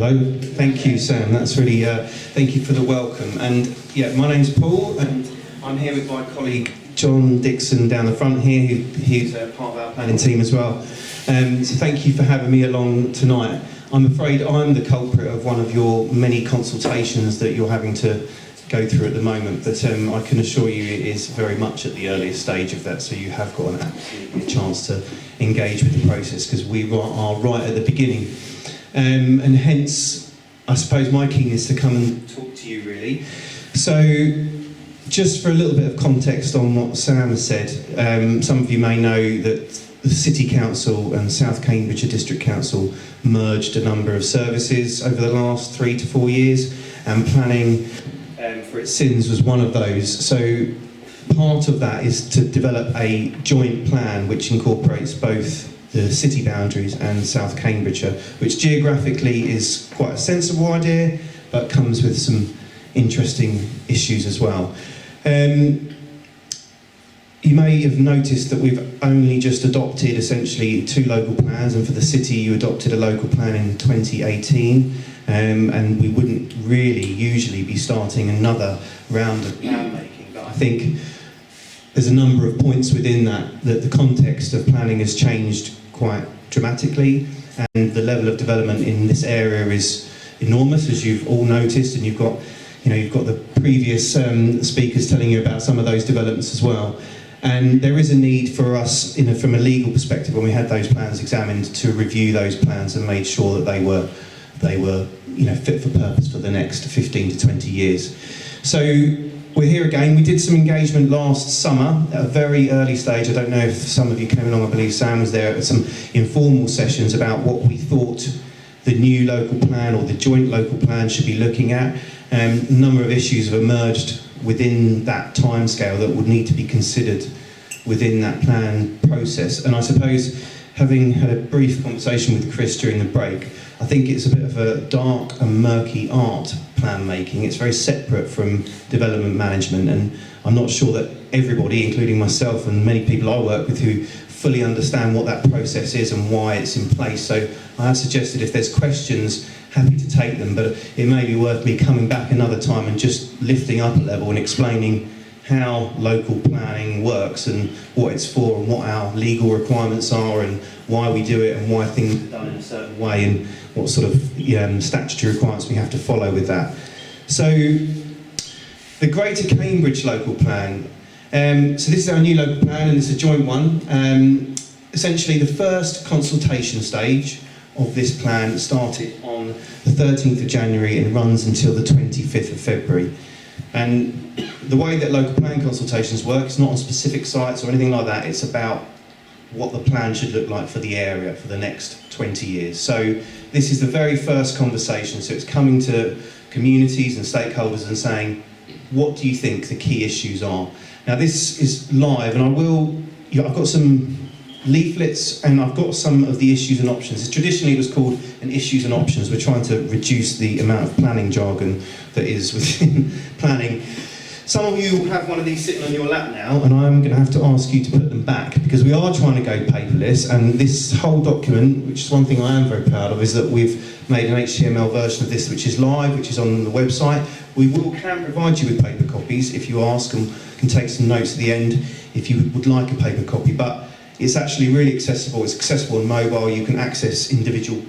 Hello, thank you, Sam. That's really, thank you for the welcome. And yeah, my name's Paul, and I'm here with my colleague John Dixon down the front here, who's part of our planning team as well. So thank you for having me along tonight. I'm afraid I'm the culprit of one of your many consultations that you're having to go through at the moment, but I can assure you it is very much at the earliest stage of that, so you have got an absolutely chance to engage with the process, because we are right at the beginning. And hence, I suppose my keenness to come and talk to you really. So, just for a little bit of context on what Sam has said, some of you may know that the City Council and South Cambridgeshire District Council merged a number of services over the last 3 to 4 years, and planning for its sins was one of those. So part of that is to develop a joint plan which incorporates both the city boundaries and South Cambridgeshire, which geographically is quite a sensible idea, but comes with some interesting issues as well. You may have noticed that we've only just adopted essentially 2 local plans, and for the city you adopted a local plan in 2018, and we wouldn't really usually be starting another round of plan making, but I think there's a number of points within that the context of planning has changed quite dramatically, and the level of development in this area is enormous, as you've all noticed, and you've got the previous speakers telling you about some of those developments as well. And there is a need for us, from a legal perspective, when we had those plans examined, to review those plans and made sure that they were fit for purpose for the next 15 to 20 years. So we're here again. We did some engagement last summer at a very early stage. I don't know if some of you came along. I believe Sam was there at some informal sessions about what we thought the new local plan or the joint local plan should be looking at. A number of issues have emerged within that timescale that would need to be considered within that plan process. And I suppose, having had a brief conversation with Chris during the break, I think it's a bit of a dark and murky art, plan making. It's very separate from development management, and I'm not sure that everybody, including myself and many people I work with, who fully understand what that process is and why it's in place. So I have suggested, if there's questions, happy to take them, but it may be worth me coming back another time and just lifting up a level and explaining how local planning works and what it's for and what our legal requirements are and why we do it and why things are done in a certain way and what sort of statutory requirements we have to follow with that. So the Greater Cambridge local plan. So this is our new local plan, and it's a joint one. Essentially the first consultation stage of this plan started on the 13th of January and runs until the 25th of February. And the way that local plan consultations work, it's not on specific sites or anything like that, it's about what the plan should look like for the area for the next 20 years. So this is the very first conversation, so it's coming to communities and stakeholders and saying, what do you think the key issues are? Now this is live, and I've got some leaflets and I've got some of the issues and options. Traditionally it was called an issues and options. We're trying to reduce the amount of planning jargon that is within planning. Some of you have one of these sitting on your lap now, and I'm going to have to ask you to put them back, because we are trying to go paperless, and this whole document, which is one thing I am very proud of, is that we've made an HTML version of this which is live, which is on the website. We can provide you with paper copies if you ask, and can take some notes at the end if you would like a paper copy, but it's actually really accessible. It's accessible on mobile. You can access individual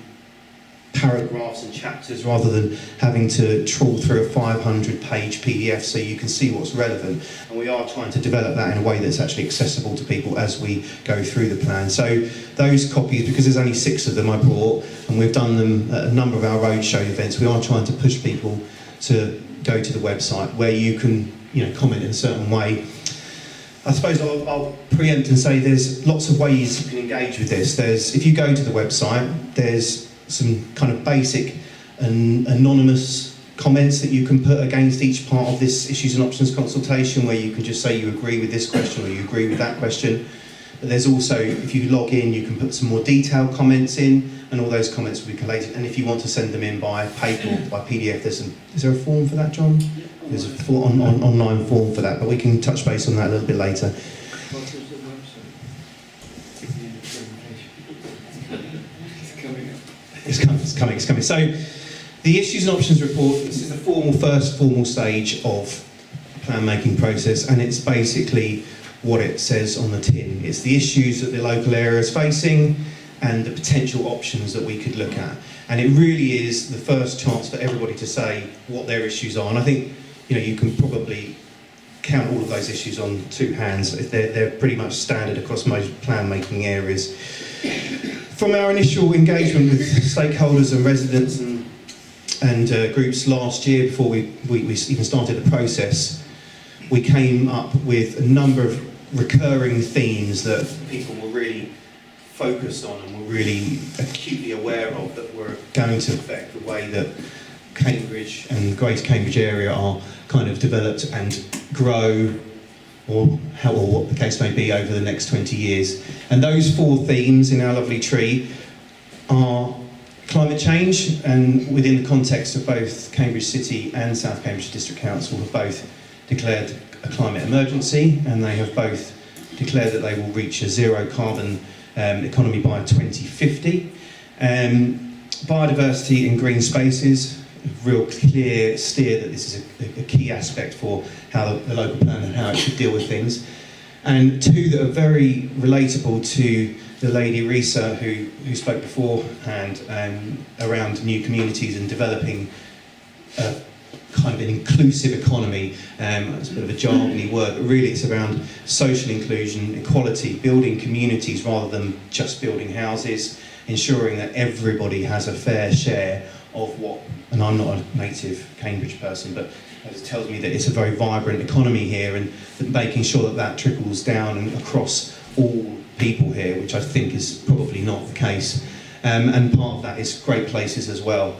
paragraphs and chapters rather than having to trawl through a 500-page PDF, so you can see what's relevant. And we are trying to develop that in a way that's actually accessible to people as we go through the plan. So those copies, because there's only 6 of them I brought, and we've done them at a number of our roadshow events, we are trying to push people to go to the website where you can comment in a certain way. I suppose I'll preempt and say there's lots of ways you can engage with this. If you go to the website, there's some kind of basic and anonymous comments that you can put against each part of this issues and options consultation, where you can just say you agree with this question or you agree with that question. But there's also, if you log in, you can put some more detailed comments in, and all those comments will be collated. And if you want to send them in by paper or by PDF, is there a form for that, John? There's a online form for that, but we can touch base on that a little bit later. What is the website? It's coming. So The issues and options report, this is the first formal stage of the plan making process, and it's basically what it says on the tin. It's the issues that the local area is facing and the potential options that we could look at. And it really is the first chance for everybody to say what their issues are. And I think, you know, you can probably count all of those issues on two hands. They're pretty much standard across most plan making areas. From our initial engagement with stakeholders and residents and groups last year, before we even started the process, we came up with a number of recurring themes that people were really focused on and were really acutely aware of, that were going to affect the way that Cambridge and Greater Cambridge area are kind of developed and grow, or what the case may be, over the next 20 years. And those four themes in our lovely tree are climate change, and within the context of both Cambridge City and South Cambridge District Council have both declared a climate emergency, and they have both declared that they will reach a zero carbon economy by 2050. Biodiversity and green spaces, a real clear steer that this is a key aspect for how the local plan and how it should deal with things. And two that are very relatable to the lady Risa who spoke beforehand around new communities and developing a kind of an inclusive economy. It's a bit of a jargony word, but really it's around social inclusion, equality, building communities rather than just building houses, ensuring that everybody has a fair share of what, and I'm not a native Cambridge person, but it tells me that it's a very vibrant economy here, and making sure that that trickles down and across all people here, which I think is probably not the case. And part of that is great places as well.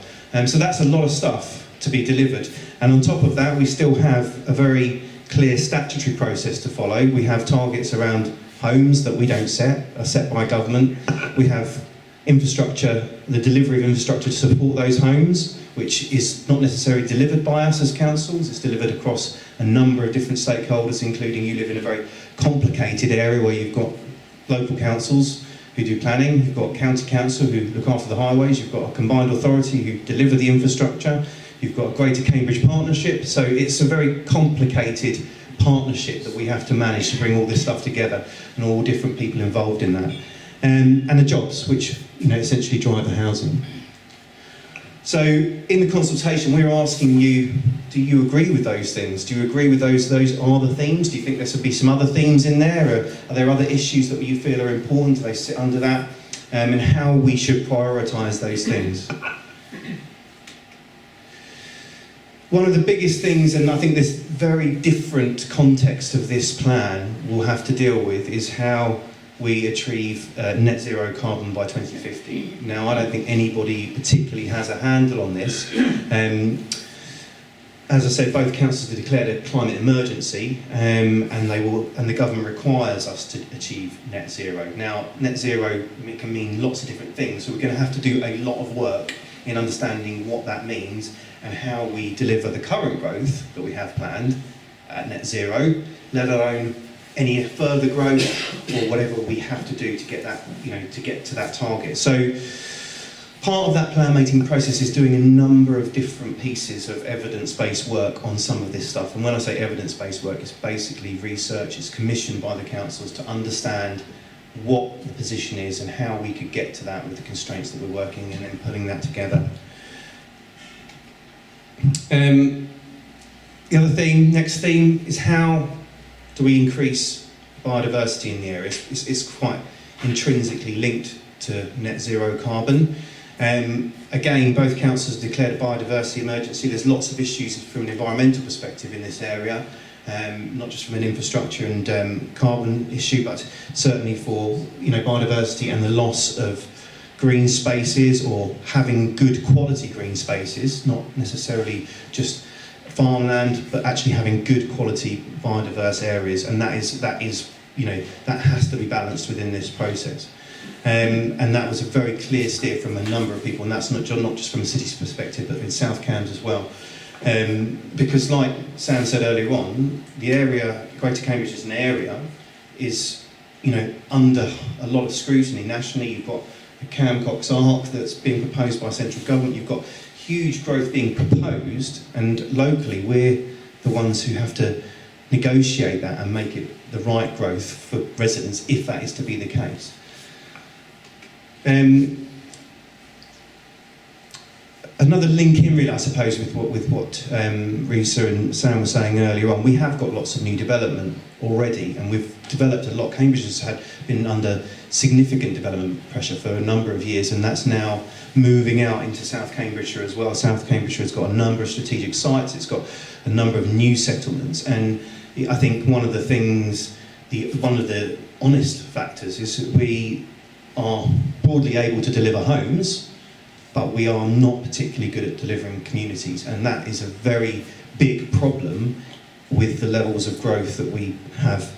So that's a lot of stuff to be delivered. And on top of that, we still have a very clear statutory process to follow. We have targets around homes that we don't set, are set by government. We have infrastructure, the delivery of infrastructure to support those homes, which is not necessarily delivered by us as councils. It's delivered across a number of different stakeholders, including you live in a very complicated area where you've got local councils who do planning, you've got county council who look after the highways, you've got a combined authority who deliver the infrastructure, you've got a Greater Cambridge partnership. So it's a very complicated partnership that we have to manage to bring all this stuff together, and all different people involved in that. And the jobs, which essentially drive the housing. So in the consultation, we're asking you, do you agree with those things? Do you agree with those are the themes? Do you think there should be some other themes in there? Are there other issues that you feel are important? Do they sit under that? And how we should prioritise those things? One of the biggest things, and I think this very different context of this plan we'll have to deal with, is how we achieve net zero carbon by 2050. Now, I don't think anybody particularly has a handle on this. As I said, both councils have declared a climate emergency, and the government requires us to achieve net zero. Now, net zero can mean lots of different things, so we're going to have to do a lot of work in understanding what that means and how we deliver the current growth that we have planned at net zero, let alone any further growth or whatever we have to do to get that, to get to that target. So part of that plan making process is doing a number of different pieces of evidence-based work on some of this stuff. And when I say evidence-based work, it's basically research. It's commissioned by the councils to understand what the position is and how we could get to that with the constraints that we're working in, and putting that together. The other theme, next theme, is how do we increase biodiversity in the area? It's quite intrinsically linked to net zero carbon. Again, both councils declared a biodiversity emergency. There's lots of issues from an environmental perspective in this area, not just from an infrastructure and carbon issue, but certainly for biodiversity and the loss of green spaces, or having good quality green spaces, not necessarily just farmland, but actually having good quality biodiverse areas, and that has to be balanced within this process. And that was a very clear steer from a number of people, and that's not just from a city's perspective, but in South Cambs as well. Because like Sam said earlier on, the area, Greater Cambridge as an area, is under a lot of scrutiny nationally. You've got Camcox Arc that's being proposed by central government. You've got huge growth being proposed, and locally we're the ones who have to negotiate that and make it the right growth for residents, if that is to be the case. Another link in really, I suppose, with what Risa and Sam were saying earlier on, we have got lots of new development already, and we've developed a lot. Cambridge has been under significant development pressure for a number of years, and that's now moving out into South Cambridgeshire as well. South Cambridgeshire has got a number of strategic sites, it's got a number of new settlements, and I think one of the things, one of the honest factors is that we are broadly able to deliver homes, but we are not particularly good at delivering communities, and that is a very big problem with the levels of growth that we have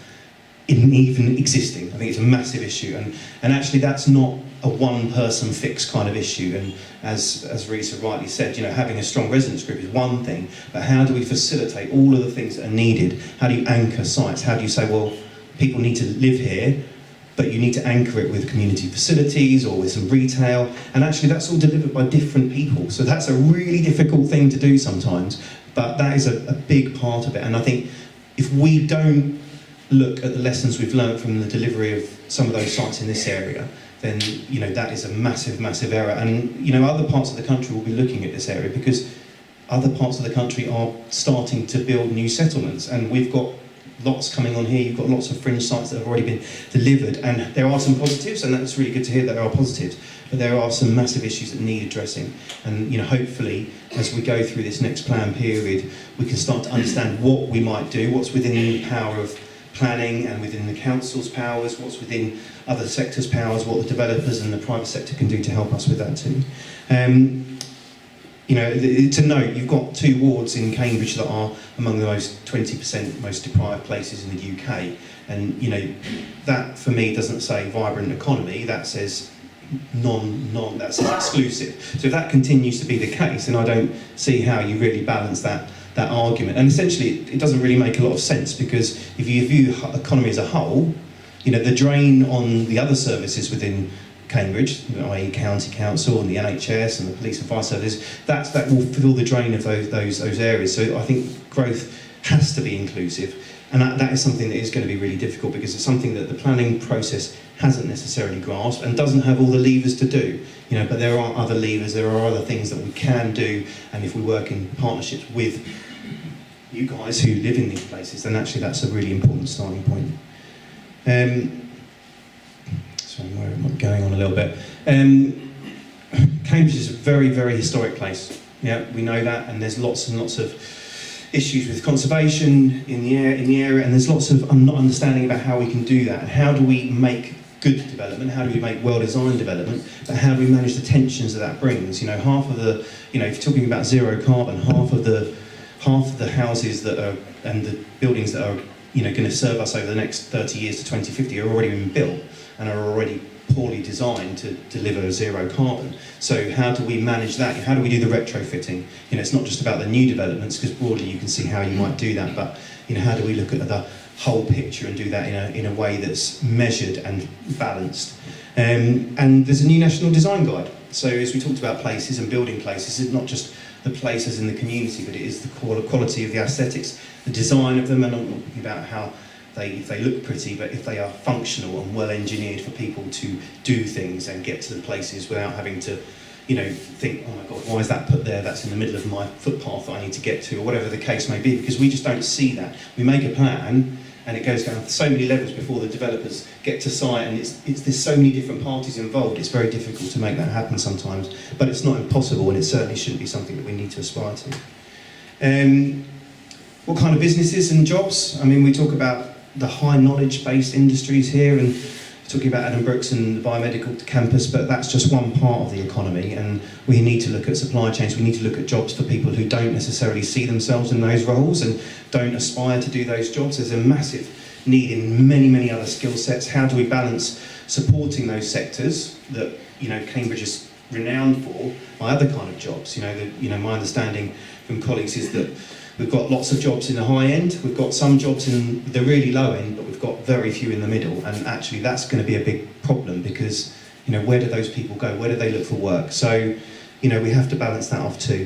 in even existing. I think it's a massive issue, and actually that's not a one-person fix kind of issue, and as Risa rightly said, having a strong residents group is one thing, but how do we facilitate all of the things that are needed? How do you anchor sites? How do you say, well, people need to live here, but you need to anchor it with community facilities or with some retail, and actually that's all delivered by different people, so that's a really difficult thing to do sometimes, but that is a big part of it. And I think if we don't look at the lessons we've learned from the delivery of some of those sites in this area, then that is a massive error. And other parts of the country will be looking at this area, because other parts of the country are starting to build new settlements, and we've got lots coming on here. You've got lots of fringe sites that have already been delivered, and there are some positives, and that's really good to hear that there are positives, but there are some massive issues that need addressing. And hopefully as we go through this next plan period, we can start to understand what we might do, what's within the power of planning and within the council's powers, what's within other sectors' powers, what the developers and the private sector can do to help us with that too. To note, you've got 2 wards in Cambridge that are among the 20% most deprived places in the UK, and that for me doesn't say vibrant economy, that says that says exclusive. So if that continues to be the case, then I don't see how you really balance that argument. And essentially it doesn't really make a lot of sense, because if you view economy as a whole, the drain on the other services within Cambridge, i.e. county council and the NHS and the police and fire services, that will fill the drain of those areas. So I think growth has to be inclusive, and that is something that is going to be really difficult, because it's something that the planning process hasn't necessarily grasped and doesn't have all the levers to do. But there are other levers, there are other things that we can do, and if we work in partnerships with you guys who live in these places, then actually that's a really important starting point. So where am I going on a little bit? Cambridge is a very, very historic place. Yeah, we know that, and there's lots and lots of issues with conservation in the area, and there's lots of not understanding about how we can do that, and how do we make good development, how do we make well-designed development, but how do we manage the tensions that brings? Half of the, if you're talking about zero carbon, half of the houses that are, and the buildings that are, going to serve us over the next 30 years to 2050 are already been built and are already poorly designed to deliver zero carbon. So how do we manage that? How do we do the retrofitting? It's not just about the new developments, because broadly you can see how you might do that, but how do we look at the whole picture and do that in a way that's measured and balanced? And there's a new national design guide. So as we talked about places and building places, it's not just the places in the community, but it is the quality of the aesthetics, the design of them, and I'm not talking about how if they look pretty, but if they are functional and well engineered for people to do things and get to the places without having to, think, oh my God, why is that put there? That's in the middle of my footpath that I need to get to, or whatever the case may be, because we just don't see that. We make a plan and it goes down so many levels before the developers get to site, and there's so many different parties involved, it's very difficult to make that happen sometimes, but it's not impossible, and it certainly shouldn't be something that we need to aspire to. What kind of businesses and jobs? I mean, we talk about the high knowledge-based industries here, and talking about Adam Brooks and the biomedical campus, but that's just one part of the economy, and we need to look at supply chains, we need to look at jobs for people who don't necessarily see themselves in those roles and don't aspire to do those jobs. There's a massive need in many, many other skill sets. How do we balance supporting those sectors that Cambridge is renowned for by other kind of jobs? My understanding from colleagues is that we've got lots of jobs in the high end, we've got some jobs in the really low end, but we've got very few in the middle, and actually that's going to be a big problem, because You know, where do those people go? Where do they look for work? So, you know, we have to balance that off too.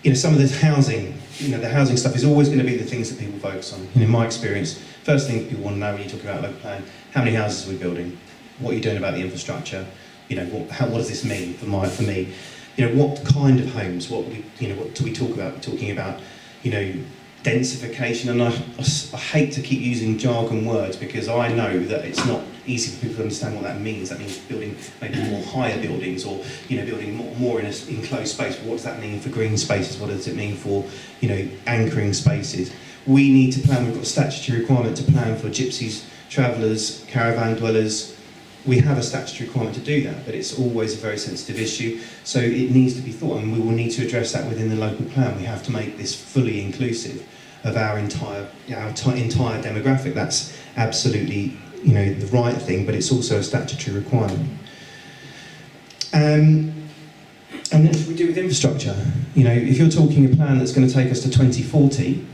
You know, some of this housing, you know, the housing stuff is always going to be the things that people focus on. You know, in my experience, first thing people want to know when you talk about local plan, how many houses are we building? What are you doing about the infrastructure? You know, what does this mean for me? You know, what kind of homes? What do we talk about? We're talking about, you know, densification, and I hate to keep using jargon words because I know that it's not easy for people to understand what that means. That means building maybe more higher buildings, or, you know, building more in an enclosed space. But what does that mean for green spaces? What does it mean for, you know, anchoring spaces? We need to plan. We've got a statutory requirement to plan for gypsies, travellers, caravan dwellers. We have a statutory requirement to do that, but it's always a very sensitive issue, so it needs to be thought, and we will need to address that within the local plan. We have to make this fully inclusive of our entire demographic. That's absolutely, you know, the right thing, but it's also a statutory requirement. And then what do we do with infrastructure? You know, if you're talking a plan that's going to take us to 2040,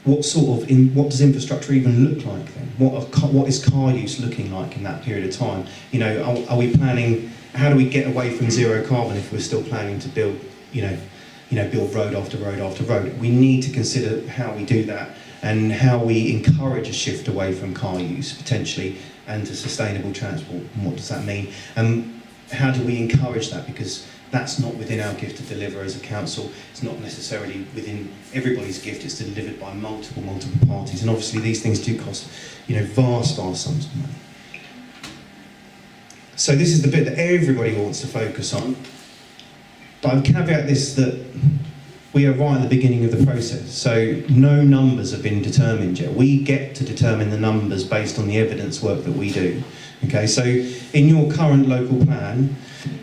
what does infrastructure even look like then? What is car use looking like in that period of time? You know, are we planning? How do we get away from zero carbon if we're still planning to build, build road after road after road? We need to consider how we do that and how we encourage a shift away from car use potentially and to sustainable transport. And what does that mean? And how do we encourage that? Because that's not within our gift to deliver as a council. It's not necessarily within everybody's gift. It's delivered by multiple parties. And obviously these things do cost, you know, vast sums of money. So this is the bit that everybody wants to focus on. But I would caveat this that we are right at the beginning of the process. So no numbers have been determined yet. We get to determine the numbers based on the evidence work that we do. Okay, so in your current local plan,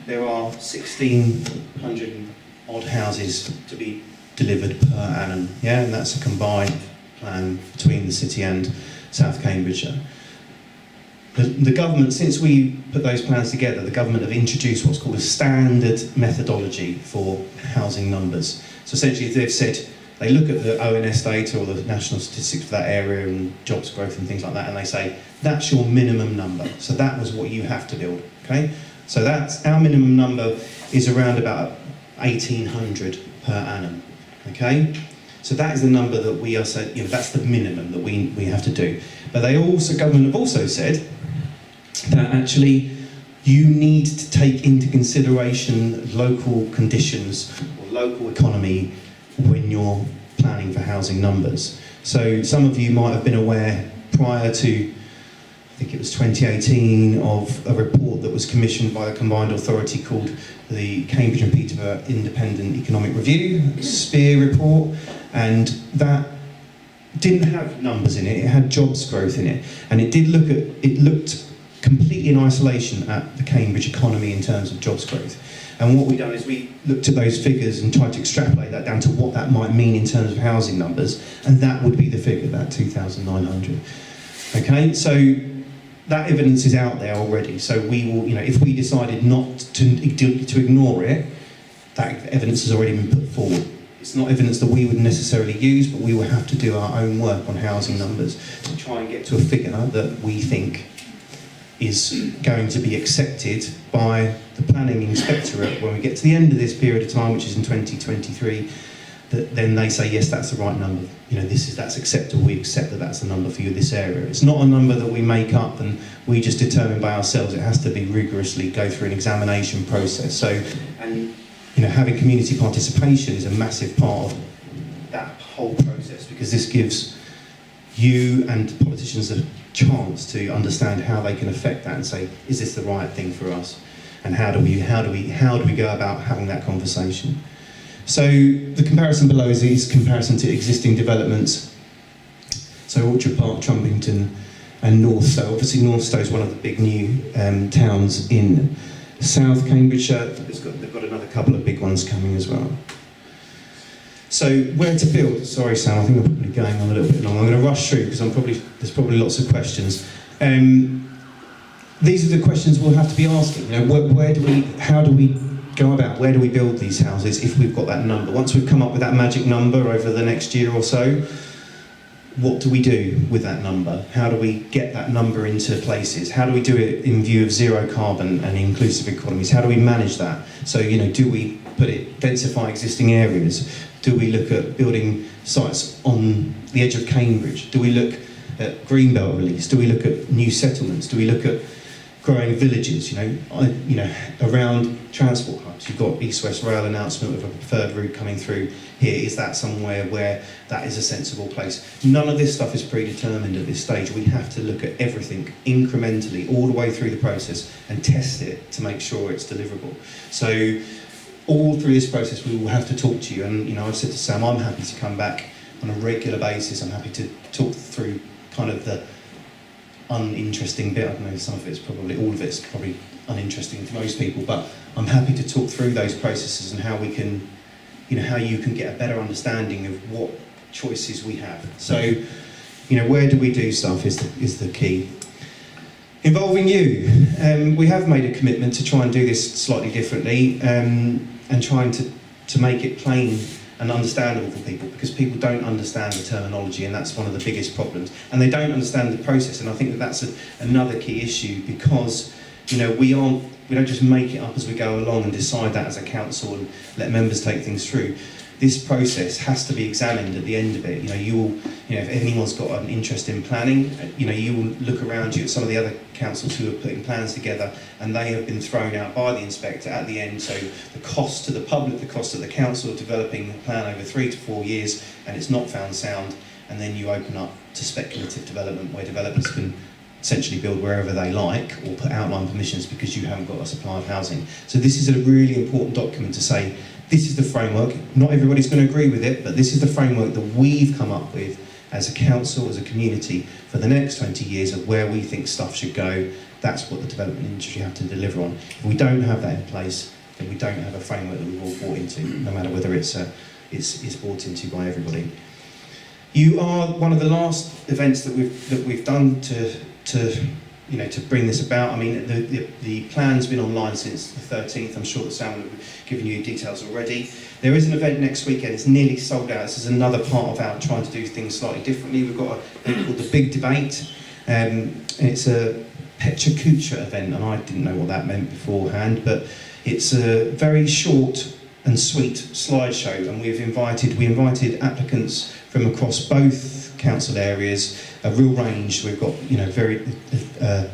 there are 1,600 odd houses to be delivered per annum, yeah, and that's a combined plan between the city and South Cambridgeshire. The government, since we put those plans together, the government have introduced what's called a standard methodology for housing numbers. So essentially they've said, they look at the ONS data or the national statistics for that area and jobs growth and things like that, and they say, that's your minimum number. So that was what you have to build, okay? So that's, our minimum number is around about 1,800 per annum, okay? So that is the number that we are saying, you know, that's the minimum that we have to do. But they also, government have also said that actually you need to take into consideration local conditions or local economy when you're planning for housing numbers. So some of you might have been aware prior to, I think it was 2018, of a report that was commissioned by a combined authority called the Cambridge and Peterborough Independent Economic Review, SPEAR report, and that didn't have numbers in it, it had jobs growth in it, and it looked completely in isolation at the Cambridge economy in terms of jobs growth. And what we've done is we looked at those figures and tried to extrapolate that down to what that might mean in terms of housing numbers, and that would be the figure, that 2,900. Okay, so that evidence is out there already, so we will, you know, if we decided not to ignore it, that evidence has already been put forward. It's not evidence that we would necessarily use, but we will have to do our own work on housing numbers to try and get to a figure that we think is going to be accepted by the planning inspectorate when we get to the end of this period of time, which is in 2023, that then they say, yes, that's the right number. You know, that's acceptable. We accept that that's the number for you, this area. It's not a number that we make up and we just determine by ourselves. It has to be rigorously go through an examination process. So, and you know, having community participation is a massive part of that whole process, because this gives you and politicians a chance to understand how they can affect that and say, is this the right thing for us? And how do we go about having that conversation? So the comparison below is comparison to existing developments. So Orchard Park, Trumpington and Northstowe. Obviously Northstowe is one of the big new towns in South Cambridgeshire. They've got another couple of big ones coming as well. So where to build? Sorry Sam, I think I'm probably going on a little bit long. I'm going to rush through because there's probably lots of questions. These are the questions we'll have to be asking. You know, how do we go about, where do we build these houses if we've got that number? Once we've come up with that magic number over the next year or so, what do we do with that number? How do we get that number into places? How do we do it in view of zero carbon and inclusive economies? How do we manage that? So, do we densify existing areas? Do we look at building sites on the edge of Cambridge? Do we look at greenbelt release? Do we look at new settlements? Do we look at growing villages? Around transport hubs. You've got East West Rail announcement of a preferred route coming through here. Is that somewhere where that is a sensible place? None of this stuff is predetermined at this stage. We have to look at everything incrementally all the way through the process and test it to make sure it's deliverable. So all through this process we will have to talk to you, and I've said to Sam, I'm happy to come back on a regular basis. I'm happy to talk through kind of the uninteresting bit. I don't know, some of it's probably, all of it's probably uninteresting to most people, but I'm happy to talk through those processes and how we can, how you can get a better understanding of what choices we have. So, where do we do stuff is the key. Involving you. We have made a commitment to try and do this slightly differently, and trying to make it plain and understandable for people, because people don't understand the terminology, and that's one of the biggest problems. And they don't understand the process, and I think that's another key issue, because we don't just make it up as we go along and decide that as a council and let members take things through. This process has to be examined at the end of it. If anyone's got an interest in planning, you will look around you at some of the other councils who are putting plans together, and they have been thrown out by the inspector at the end. So the cost to the public, the cost to the council of developing a plan over 3 to 4 years, and it's not found sound, and then you open up to speculative development where developers can essentially build wherever they like or put outline permissions because you haven't got a supply of housing. So this is a really important document to say, this is the framework. Not everybody's going to agree with it, but this is the framework that we've come up with as a council, as a community, for the next 20 years of where we think stuff should go. That's what the development industry have to deliver on. If we don't have that in place, then we don't have a framework that we've all bought into, no matter whether it's bought into by everybody. You are one of the last events that we've done to bring this about. I mean, the plan's been online since the 13th. I'm sure that Sam will have given you details already. There is an event next weekend. It's nearly sold out. This is another part of our trying to do things slightly differently. We've got a thing called the Big Debate. And it's a Pecha Kucha event, and I didn't know what that meant beforehand, but it's a very short and sweet slideshow, and we invited applicants from across both council areas, a real range. We've got a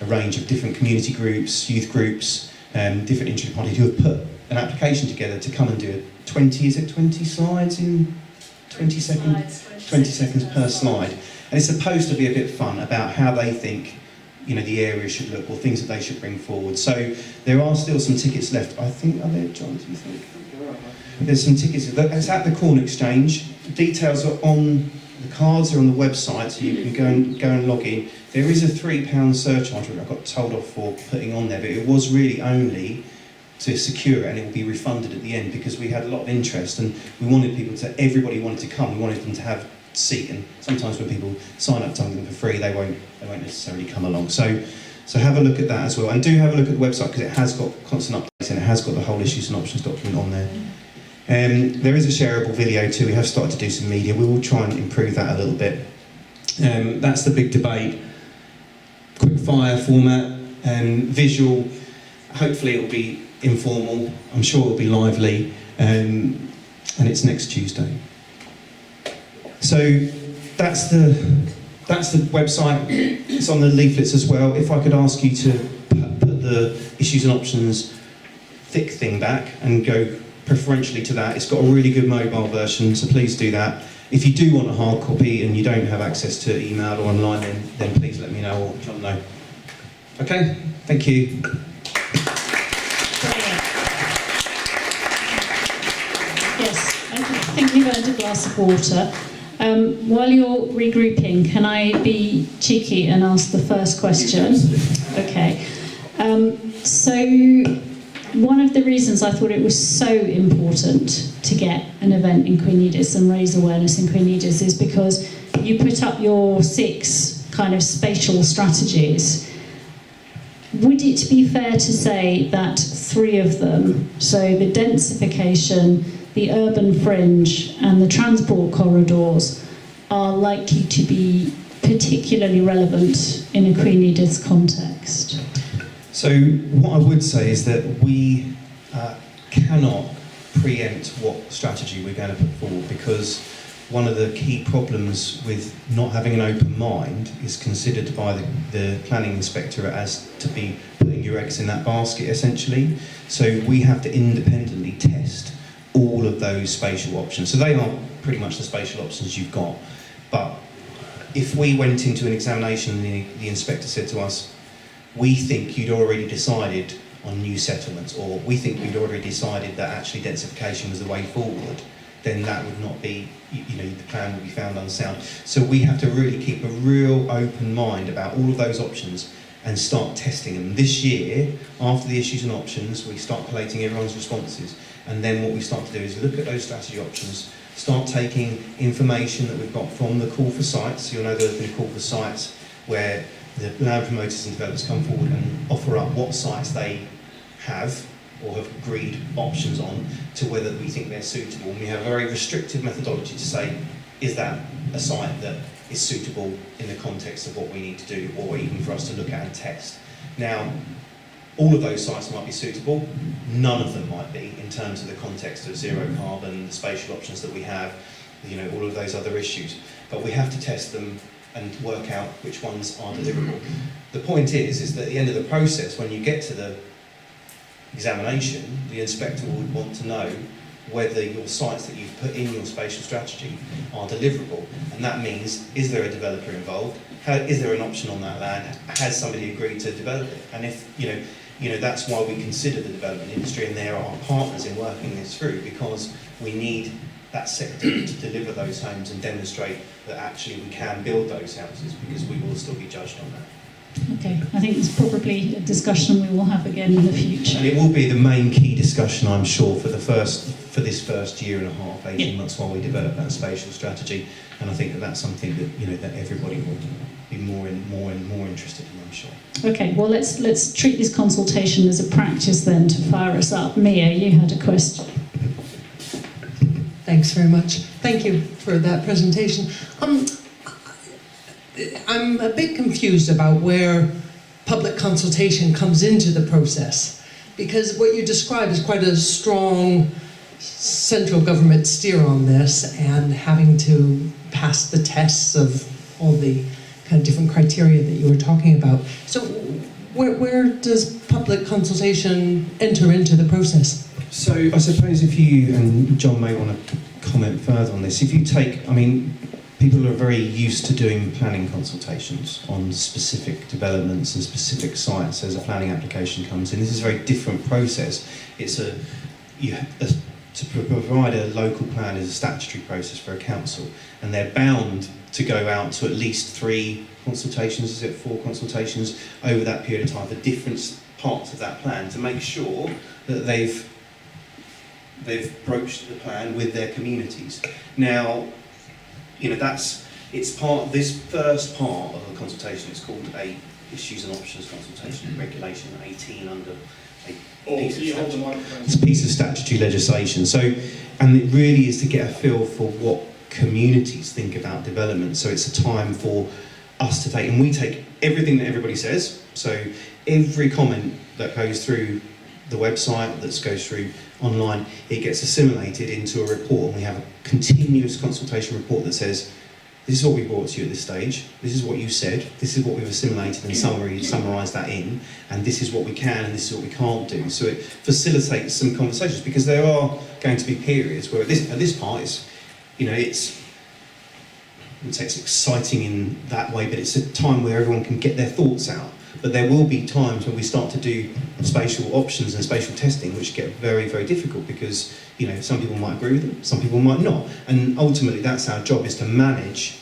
range of different community groups, youth groups, different interested parties who have put an application together to come and do 20 slides in 20 seconds per slide. And it's supposed to be a bit fun about how they think the area should look, or things that they should bring forward. So there are still some tickets left. I think, are there, John, do you think? There's some tickets. It's at the Corn Exchange. Details are on the cards, are on the website, so you can go and log in. There is a £3 surcharge which I got told off for putting on there, but it was really only to secure it, and it will be refunded at the end, because we had a lot of interest and we wanted everybody wanted to come. We wanted them to have a seat, and sometimes when people sign up to something for free, they won't necessarily come along. So have a look at that as well, and do have a look at the website, because it has got constant updates and it has got the whole issues and options document on there. There is a shareable video too. We have started to do some media. We will try and improve that a little bit. That's the Big Debate. Quick fire format, visual. Hopefully it will be informal. I'm sure it will be lively, and it's next Tuesday. So that's the website. It's on the leaflets as well. If I could ask you to put the issues and options thick thing back and go preferentially to that. It's got a really good mobile version, so please do that. If you do want a hard copy and you don't have access to email or online, then please let me know, or John know. Okay, thank you. Yes, I think we've earned a glass of water. While you're regrouping, can I be cheeky and ask the first question? Okay. So one of the reasons I thought it was so important to get an event in Queen Edith and raise awareness in Queen Edith is because you put up your 6 kind of spatial strategies. Would it be fair to say that 3 of them, so the densification, the urban fringe and the transport corridors, are likely to be particularly relevant in a Queen Edith's context? So what I would say is that we cannot preempt what strategy we're going to put forward, because one of the key problems with not having an open mind is considered by the planning inspectorate as to be putting your eggs in that basket, essentially. So we have to independently test all of those spatial options. So they are pretty much the spatial options you've got. But if we went into an examination and the inspector said to us, we think you'd already decided on new settlements, or we think you'd already decided that actually densification was the way forward, then that would not be, the plan would be found unsound. So we have to really keep a real open mind about all of those options and start testing them. This year, after the issues and options, we start collating everyone's responses, and then what we start to do is look at those strategy options, start taking information that we've got from the call for sites. You'll know there's been a call for sites where the land promoters and developers come forward and offer up what sites they have or have agreed options on to whether we think they're suitable. And we have a very restrictive methodology to say, is that a site that is suitable in the context of what we need to do, or even for us to look at and test. Now, all of those sites might be suitable, none of them might be in terms of the context of zero carbon, the spatial options that we have, all of those other issues. But we have to test them and work out which ones are deliverable. The point is that at the end of the process, when you get to the examination, the inspector would want to know whether your sites that you've put in your spatial strategy are deliverable. And that means, is there a developer involved? Is there an option on that land? Has somebody agreed to develop it? And if, that's why we consider the development industry, and they're our partners in working this through, because we need that sector to deliver those homes and demonstrate that actually we can build those houses, because we will still be judged on that. Okay, I think it's probably a discussion we will have again in the future. And it will be the main key discussion, I'm sure, for this first year and a half, 18 months while we develop that spatial strategy. And I think that's something that that everybody will be more and more interested in, I'm sure. Okay, well let's treat this consultation as a practice then to fire us up. Mia, you had a question. Thanks very much. Thank you for that presentation. I'm a bit confused about where public consultation comes into the process, because what you describe is quite a strong central government steer on this, and having to pass the tests of all the kind of different criteria that you were talking about. So where does public consultation enter into the process? So I suppose if you, and John may want to comment further on this, if you take, people are very used to doing planning consultations on specific developments and specific sites as a planning application comes in. This is a very different process. To provide a local plan is a statutory process for a council, and they're bound to go out to at least 3 consultations, 4 consultations over that period of time for different parts of that plan to make sure that they've broached the plan with their communities. Now, it's part of this first part of the consultation. It's called a issues and options consultation, regulation 18 under it's a piece of statutory legislation. So, and it really is to get a feel for what communities think about development. So it's a time for us to take, and we take everything that everybody says. So every comment that goes through the website, that goes through online, it gets assimilated into a report, and we have a continuous consultation report that says, this is what we brought to you at this stage, this is what you said, this is what we've assimilated and summarised that in, and this is what we can and this is what we can't do. So it facilitates some conversations, because there are going to be periods where at this part it's, I wouldn't say it's exciting in that way, but it's a time where everyone can get their thoughts out. But there will be times when we start to do spatial options and spatial testing, which get very, very difficult, because some people might agree with them, some people might not, and ultimately that's our job, is to manage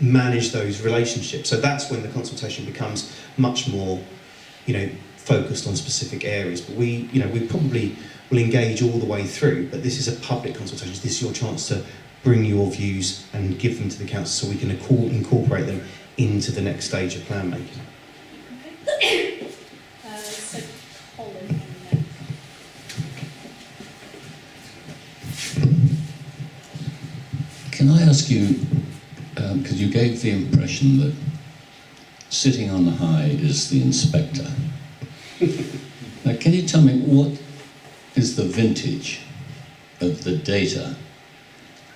those relationships. So that's when the consultation becomes much more, focused on specific areas. But we probably will engage all the way through. But this is a public consultation. This is your chance to bring your views and give them to the council, so we can incorporate them into the next stage of plan making. So Colin. Can I ask you because you gave the impression that sitting on high is the inspector. Now, can you tell me what is the vintage of the data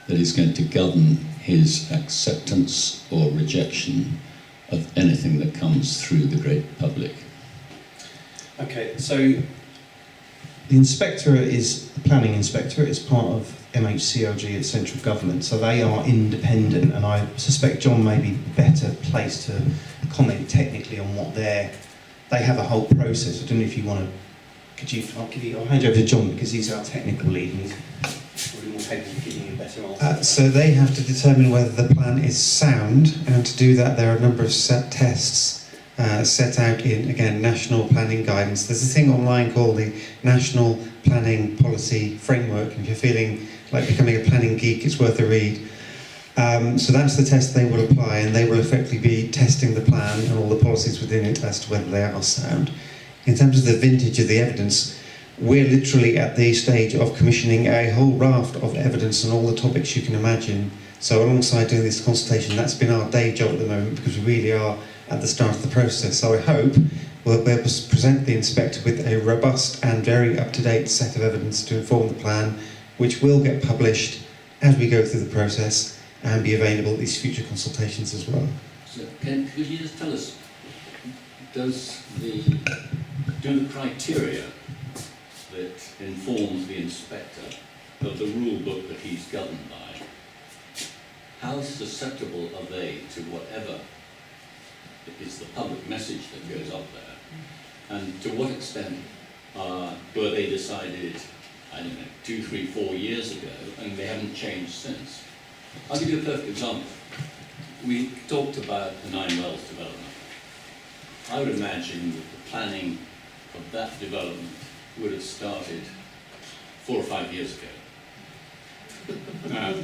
that is going to govern his acceptance or rejection of anything that comes through the great public? Okay, so the inspectorate is the planning inspectorate. It's part of MHCLG at central government, so they are independent, and I suspect John may be better placed to comment technically on what they have a whole process. I don't know if you want to. I'll hand you over to John because he's our technical lead and he's probably more capable of giving you a better answer. So they have to determine whether the plan is sound, and to do that there are a number of set tests set out in, again, national planning guidance. There's a thing online called the National Planning Policy Framework, and if you're feeling like becoming a planning geek, it's worth a read. So that's the test they will apply, and they will effectively be testing the plan and all the policies within it as to whether they are sound. In terms of the vintage of the evidence, we're literally at the stage of commissioning a whole raft of evidence on all the topics you can imagine. So alongside doing this consultation, that's been our day job at the moment, because we really are at the start of the process. So I hope we'll be able to present the inspector with a robust and very up-to-date set of evidence to inform the plan, which will get published as we go through the process and be available at these future consultations as well. So could you just tell us, do the criteria that informs the inspector of the rule book that he's governed by, how susceptible are they to whatever is the public message that goes up there? And to what extent were they decided, I don't know, 2, 3, 4 years ago, and they haven't changed since? I'll give you a perfect example. We talked about the Nine Wells development. I would imagine that the planning of that development would have started 4 or 5 years ago. 12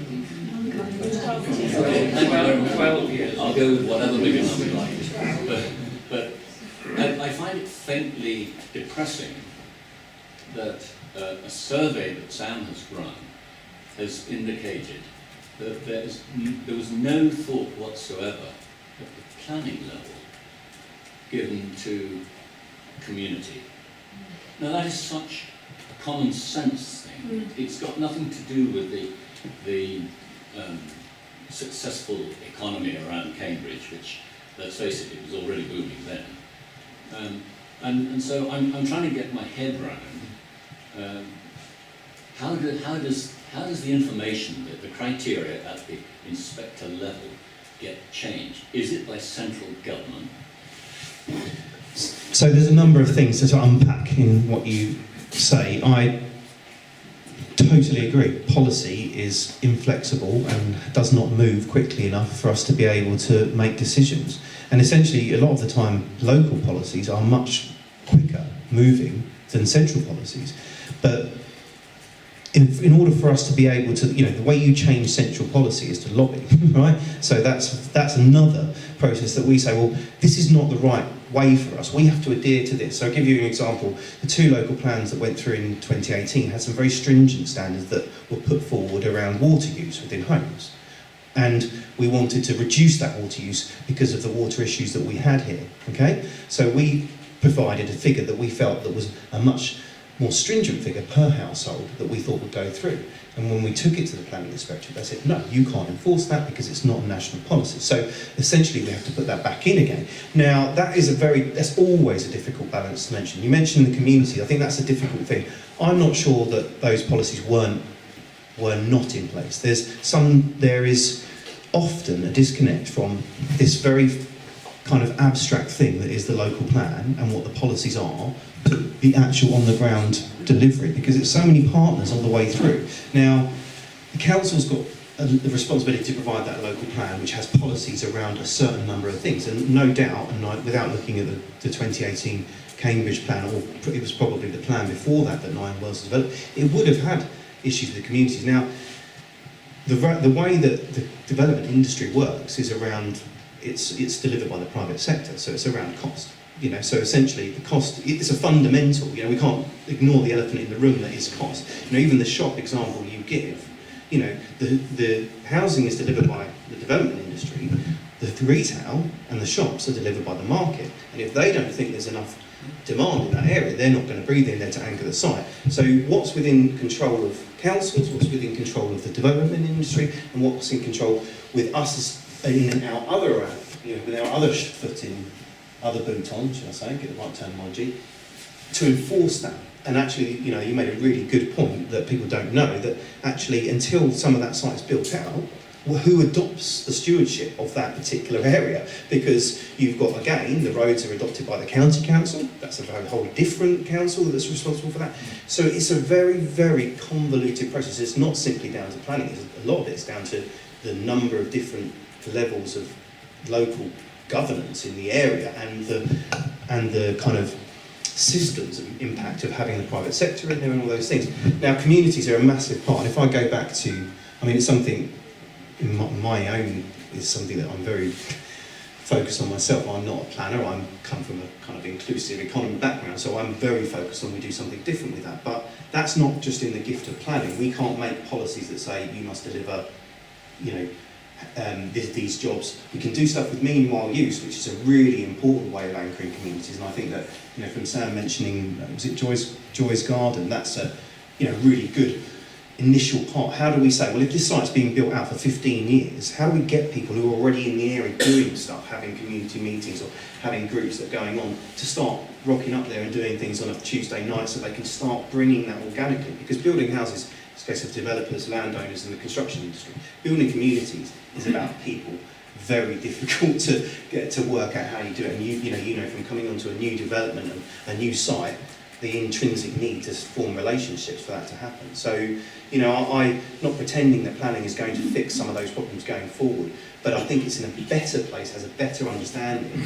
years. I'll go with whatever bigger number you like. But I find it faintly depressing that a survey that Sam has run has indicated that there was no thought whatsoever at the planning level given to community. Now that is such a common sense thing. It's got nothing to do with the successful economy around Cambridge, which, let's face it, was already booming then. And so I'm trying to get my head around how does the information, the criteria at the inspector level get changed? Is it by central government? So there's a number of things to unpack in what you say. I totally agree. Policy is inflexible and does not move quickly enough for us to be able to make decisions. And essentially, a lot of the time, local policies are much quicker moving than central policies. But in order for us to be able to, the way you change central policy is to lobby, right? So that's another process that we say, well, this is not the right way for us. We have to adhere to this. So I'll give you an example. The 2 local plans that went through in 2018 had some very stringent standards that were put forward around water use within homes. And we wanted to reduce that water use because of the water issues that we had here, okay? So we provided a figure that we felt that was a much more stringent figure per household that we thought would go through. And when we took it to the planning inspectorate, they said, no, you can't enforce that because it's not a national policy. So essentially we have to put that back in again. Now, that's always a difficult balance to mention. You mentioned the community. I think that's a difficult thing. I'm not sure that those policies were not in place. There is often a disconnect from this very kind of abstract thing that is the local plan and what the policies are to the actual on-the-ground delivery, because it's so many partners all the way through. Now, the council's got the responsibility to provide that local plan, which has policies around a certain number of things, and no doubt, and without looking at the 2018 Cambridge plan, or it was probably the plan before that Nine Wells developed, it would have had issues with the communities. Now, the way that the development industry works is around, it's delivered by the private sector, so it's around cost. So essentially the cost, it's a fundamental, we can't ignore the elephant in the room that is cost. Even the shop example you give, the housing is delivered by the development industry, the retail and the shops are delivered by the market. And if they don't think there's enough demand in that area, they're not going to breathe in there to anchor the site. So what's within control of councils, what's within control of the development industry, and what's in control with us as in our other, with our other foot in, other boot on, should I say, get the right terminology, to enforce that. And actually, you made a really good point that people don't know, that actually until some of that site is built out, well, who adopts the stewardship of that particular area? Because you've got, again, the roads are adopted by the county council. That's a whole different council that's responsible for that. So it's a very, very convoluted process. It's not simply down to planning. A lot of it's down to the number of different levels of local governance in the area and the kind of systems of impact of having the private sector in there and all those things. Now, communities are a massive part. And if I go back to, it's something in my own, is something that I'm very focused on myself. I'm not a planner. I come from a kind of inclusive economy background, so I'm very focused on we do something different with that. But that's not just in the gift of planning. We can't make policies that say you must deliver, these jobs. We can do stuff with meanwhile use, which is a really important way of anchoring communities. And I think that, from Sam mentioning, was it Joy's Garden? That's a, really good initial part. How do we say, well, if this site's being built out for 15 years, how do we get people who are already in the area doing stuff, having community meetings or having groups that are going on, to start rocking up there and doing things on a Tuesday night so they can start bringing that organically? Because building houses, it's a case of developers, landowners and the construction industry. Building communities is about people. Very difficult to get to work out how you do it. And you know from coming onto a new development and a new site, the intrinsic need to form relationships for that to happen. So, I'm not pretending that planning is going to fix some of those problems going forward, but I think it's in a better place, has a better understanding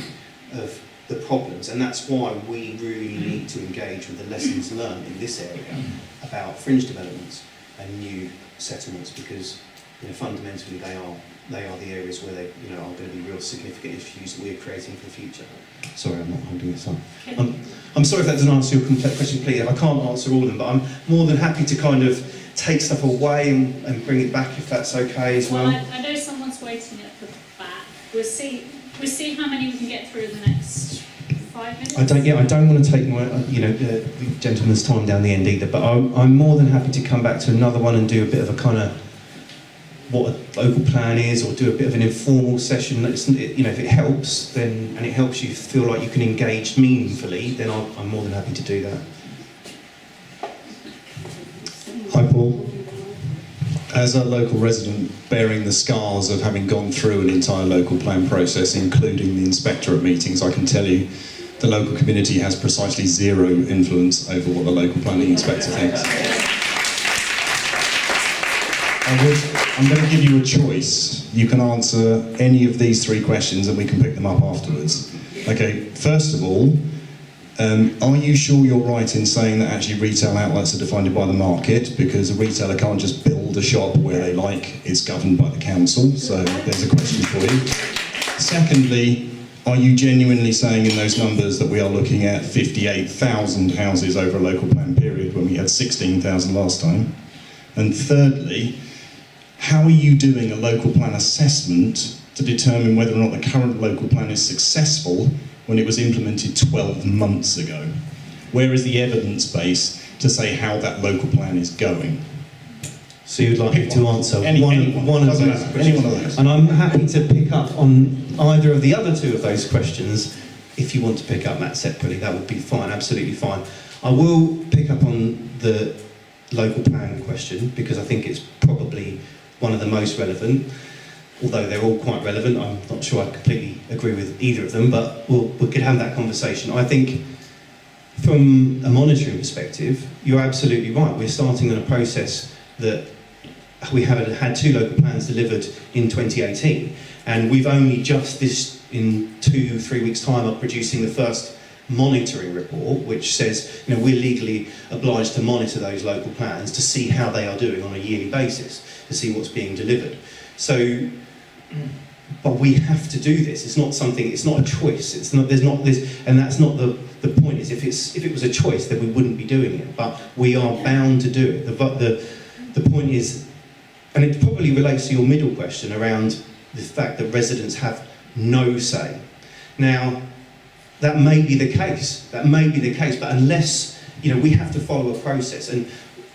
of the problems, and that's why we really need to engage with the lessons learned in this area about fringe developments and new settlements, because fundamentally they are the areas where they are going to be real significant issues that we're creating for the future. Sorry, I'm not holding this up. I'm sorry if that doesn't answer your complete question, please. I can't answer all of them, but I'm more than happy to kind of take stuff away and bring it back if that's okay as well. I know someone's waiting at the back. We'll see how many we can get through in the next 5 minutes. I don't want to take my the gentleman's time down the end either, but I'm more than happy to come back to another one and do a bit of a kind of what a local plan is, or do a bit of an informal session. If it helps, then, and it helps you feel like you can engage meaningfully, then I'm more than happy to do that. Hi Paul. As a local resident bearing the scars of having gone through an entire local plan process, including the inspectorate meetings, I can tell you the local community has precisely zero influence over what the local planning inspector thinks. I'm going to give you a choice. You can answer any of these three questions and we can pick them up afterwards. Okay, first of all, are you sure you're right in saying that actually retail outlets are defined by the market, because a retailer can't just build a shop where they like, it's governed by the council? So there's a question for you. Secondly, are you genuinely saying in those numbers that we are looking at 58,000 houses over a local plan period when we had 16,000 last time? And thirdly, how are you doing a local plan assessment to determine whether or not the current local plan is successful when it was implemented 12 months ago? Where is the evidence base to say how that local plan is going? So you'd like me to answer one of those questions? Any one of those. And I'm happy to pick up on either of the other two of those questions. If you want to pick up that separately, that would be fine, absolutely fine. I will pick up on the local plan question, because I think it's probably one of the most relevant, although they're all quite relevant. I'm not sure I completely agree with either of them, but we could have that conversation. I think from a monitoring perspective, you're absolutely right. We're starting on a process that we had two local plans delivered in 2018, and we've only just in 2-3 weeks' time are producing the first monitoring report, which says we're legally obliged to monitor those local plans to see how they are doing on a yearly basis, to see what's being delivered. So, but we have to do this. It's not something. It's not a choice. It's not. There's not this, and that's not the point. Is if it was a choice, then we wouldn't be doing it. But we are bound to do it. The point is, and it probably relates to your middle question around the fact that residents have no say. Now, that may be the case, but unless, we have to follow a process, and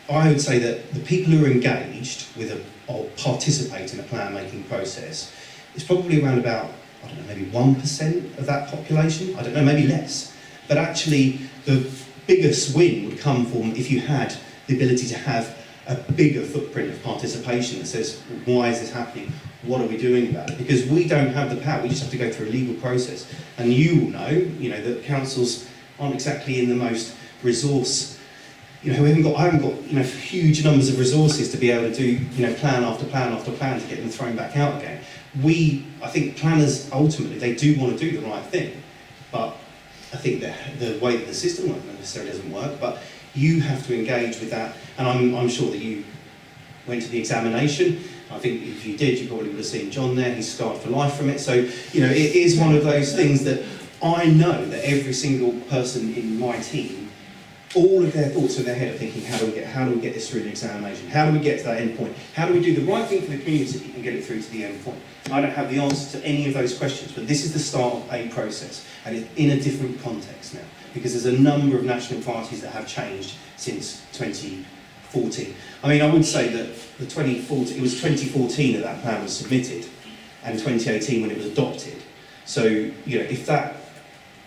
I would say that the people who are engaged with or participate in a plan-making process is probably around about, I don't know, maybe 1% of that population, I don't know, maybe less. But actually, the biggest win would come from if you had the ability to have a bigger footprint of participation that says, why is this happening? What are we doing about it? Because we don't have the power, we just have to go through a legal process. And you will know, that councils aren't exactly in the most resource, I haven't got huge numbers of resources to be able to do, plan after plan after plan to get them thrown back out again. I think planners, ultimately, they do want to do the right thing, but I think that the way that the system works necessarily doesn't work, but you have to engage with that, and I'm sure that you went to the examination. I think if you did, you probably would have seen John there, he's scarred for life from it. So, it is one of those things that I know that every single person in my team, all of their thoughts in their head are thinking, how do we get this through the examination? How do we get to that end point? How do we do the right thing for the community and get it through to the end point? I don't have the answer to any of those questions, but this is the start of a process, and it's in a different context now, because there's a number of national priorities that have changed since 2014. I mean, I would say that it was 2014 that plan was submitted, and 2018 when it was adopted. So, if that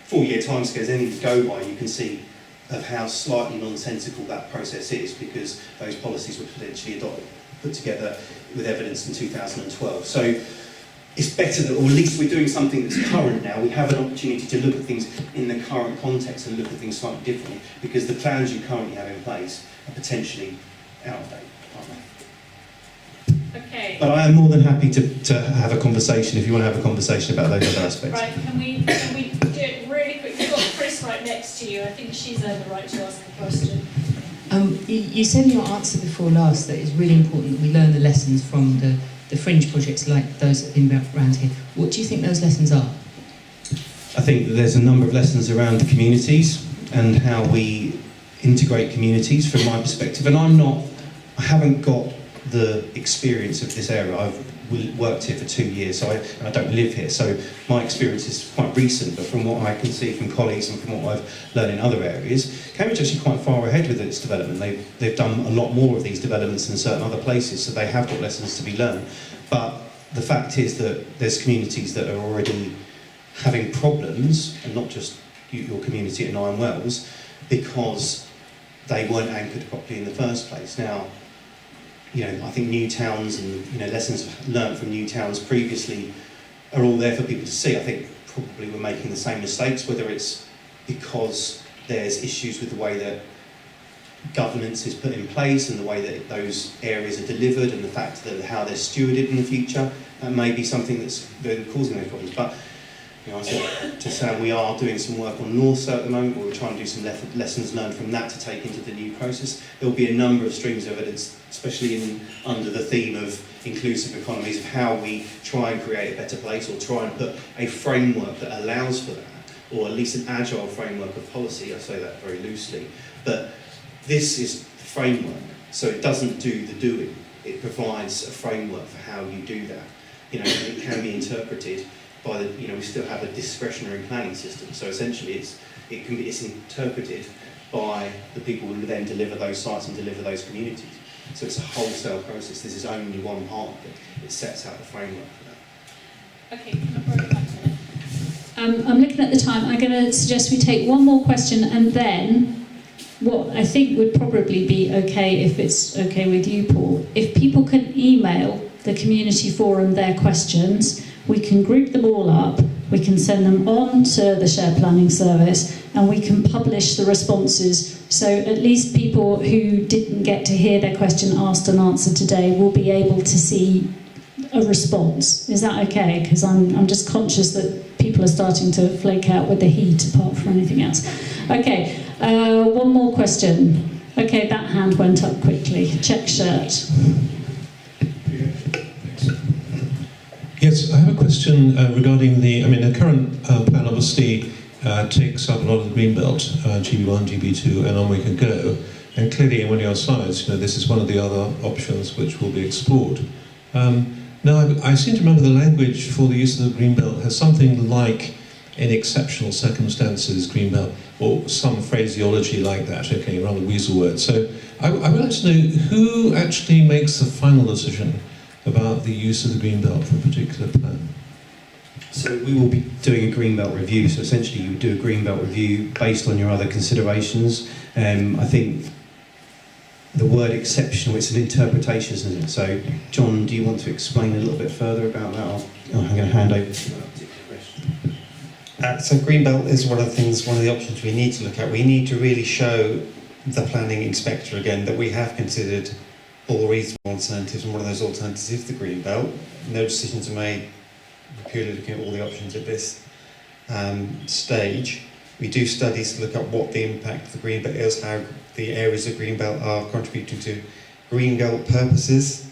4-year timescale is anything to go by, you can see of how slightly nonsensical that process is, because those policies were potentially put together with evidence in 2012. So it's better that, or at least we're doing something that's current now. We have an opportunity to look at things in the current context and look at things slightly differently, because the plans you currently have in place are potentially out of date, aren't they? Okay. But I am more than happy to have a conversation if you want to have a conversation about those other aspects. Right, can we do it really quick? You've got Chris right next to you. I think she's earned the right to ask a question. You said in your answer before last that it's really important that we learn the lessons from the fringe projects like those that have been around here. What do you think those lessons are? I think that there's a number of lessons around the communities and how we integrate communities from my perspective. And I haven't got the experience of this area. I've worked here for 2 years, so I don't live here, so my experience is quite recent, but from what I can see from colleagues and from what I've learned in other areas, Cambridge is actually quite far ahead with its development. They've done a lot more of these developments in certain other places, so they have got lessons to be learned. But the fact is that there's communities that are already having problems, and not just your community at Nine Wells, because they weren't anchored properly in the first place. Now, I think new towns and lessons learned from new towns previously are all there for people to see. I think probably we're making the same mistakes, whether it's because there's issues with the way that governance is put in place and the way that those areas are delivered and the fact that how they're stewarded in the future. That may be something that's causing those problems. But I said to Sam, we are doing some work on Northside at the moment, where we're trying to do some lessons learned from that to take into the new process. There will be a number of streams of evidence, especially under the theme of inclusive economies, of how we try and create a better place, or try and put a framework that allows for that, or at least an agile framework of policy. I say that very loosely, but this is the framework, so it doesn't do the doing. It provides a framework for how you do that. It can be interpreted by we still have a discretionary planning system, so essentially it's interpreted by the people who then deliver those sites and deliver those communities. So it's a wholesale process. This is only one part of it. It sets out the framework for that. Okay, can I borrow that minute? I'm looking at the time. I'm going to suggest we take one more question, and then what I think would probably be okay, if it's okay with you, Paul, if people can email the community forum their questions, we can group them all up, we can send them on to the Shared Planning Service, and we can publish the responses, so at least people who didn't get to hear their question asked and answered today will be able to see a response. Is that okay? Because I'm just conscious that people are starting to flake out with the heat apart from anything else. Okay, one more question. Okay, that hand went up quickly. Check shirt. Yes, I have a question regarding the current plan obviously takes up a lot of the green belt, GB1, GB2, and on we can go. And clearly in one of your slides, this is one of the other options which will be explored. No, I seem to remember the language for the use of the greenbelt has something like in exceptional circumstances greenbelt, or some phraseology like that, okay, rather weasel word. So I would like to know who actually makes the final decision about the use of the greenbelt for a particular plan. So we will be doing a greenbelt review, so essentially you would do a greenbelt review based on your other considerations. I think the word exceptional, it's an interpretation, isn't it? So, John, do you want to explain a little bit further about that? I'm going to hand over to that particular question. So greenbelt is one of the options we need to look at. We need to really show the planning inspector again that we have considered all reasonable alternatives, and one of those alternatives is the greenbelt. No decisions are made. We're purely looking at all the options at this stage. We do studies to look at what the impact of the greenbelt is, how the areas of greenbelt are contributing to greenbelt purposes,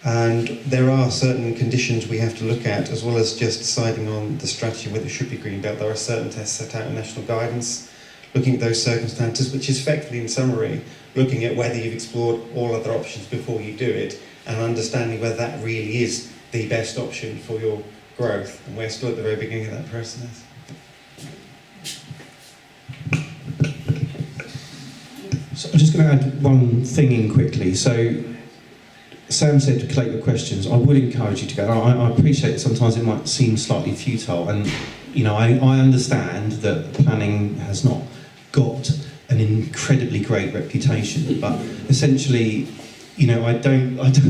and there are certain conditions we have to look at, as well as just deciding on the strategy whether it should be greenbelt. There are certain tests set out in national guidance looking at those circumstances, which is effectively, in summary, looking at whether you've explored all other options before you do it and understanding whether that really is the best option for your growth. And we're still at the very beginning of that process. So I'm just going to add one thing in quickly. So Sam said to collate your questions. I would encourage you to go. I appreciate that sometimes it might seem slightly futile, and I understand that planning has not got an incredibly great reputation, but essentially, I don't. Do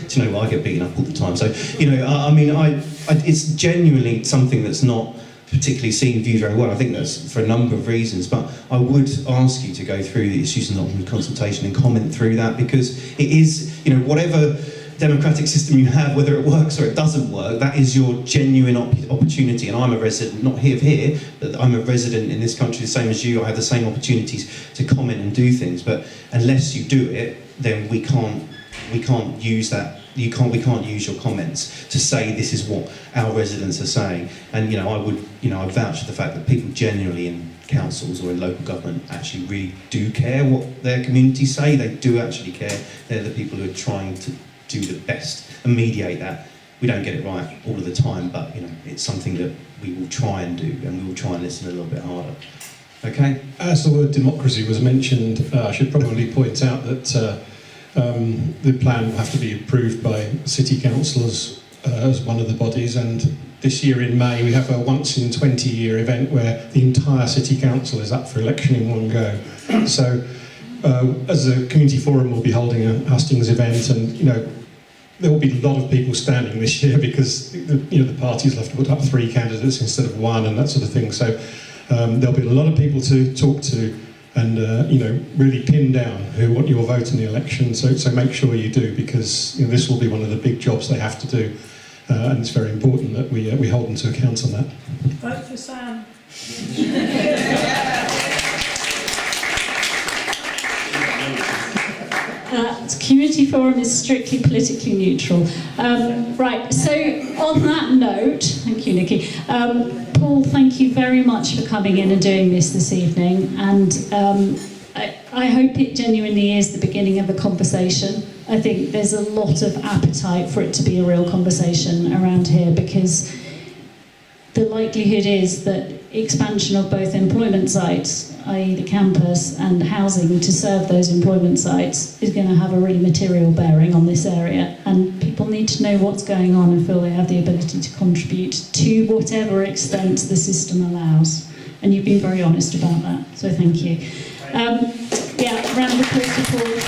you know what? I get beaten up all the time. So it's genuinely something that's not particularly seen viewed very well. I think that's for a number of reasons, but I would ask you to go through the issues and document consultation and comment through that, because it is, whatever democratic system you have, whether it works or it doesn't work, that is your genuine opportunity. And I'm a resident, not here, but I'm a resident in this country, the same as you. I have the same opportunities to comment and do things, but unless you do it, then we can't use that. We can't use your comments to say this is what our residents are saying. And I vouch for the fact that people genuinely in councils or in local government actually really do care what their communities say. They do actually care. They're the people who are trying to do the best and mediate that. We don't get it right all of the time, but it's something that we will try and do, and we will try and listen a little bit harder. Okay? As the word democracy was mentioned, I should probably point out that the plan will have to be approved by city councillors as one of the bodies, and this year in May we have a once in 20-year event where the entire city council is up for election in one go. So as a community forum we'll be holding a hustings event, and there will be a lot of people standing this year because the parties will have to put up 3 candidates instead of 1 and that sort of thing. So there'll be a lot of people to talk to and really pin down who want your vote in the election. So make sure you do, because this will be one of the big jobs they have to do, and it's very important that we hold them to account on that. Vote for Sam. Community forum is strictly politically neutral. Right, so on that note, thank you, Nikki. Paul, thank you very much for coming in and doing this evening, and I hope it genuinely is the beginning of a conversation. I think there's a lot of appetite for it to be a real conversation around here, because the likelihood is that expansion of both employment sites, i.e. the campus, and housing to serve those employment sites is going to have a really material bearing on this area, and people need to know what's going on and feel they have the ability to contribute to whatever extent the system allows. And you've been very honest about that, so thank you. Round of applause to Paul.